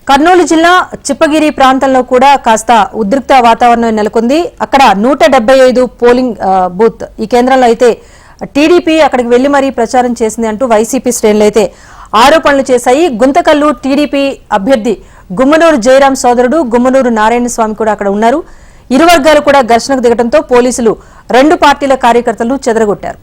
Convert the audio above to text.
కర్నూలు జిల్లా చిప్పగిరి ప్రాంతంలో కూడా కాస్త ఉద్రిక్త వాతావరణం నెలకొంది. అక్కడ 175 పోలింగ్ బూత్ ఈ కేంద్రంలో అయితే టీడీపీ అక్కడికి వెళ్లి మరీ ప్రచారం చేసింది అంటూ వైసీపీ శ్రేణులు అయితే ఆరోపణలు చేశాయి. గుంతకల్లు టీడీపీ అభ్యర్థి గుమ్మనూరు జయరాం సోదరుడు గుమ్మనూరు నారాయణ స్వామి కూడా అక్కడ ఉన్నారు. ఇరు వర్గాలు కూడా ఘర్షణకు దిగడంతో పోలీసులు రెండు పార్టీల కార్యకర్తలను చెదరగొట్టారు.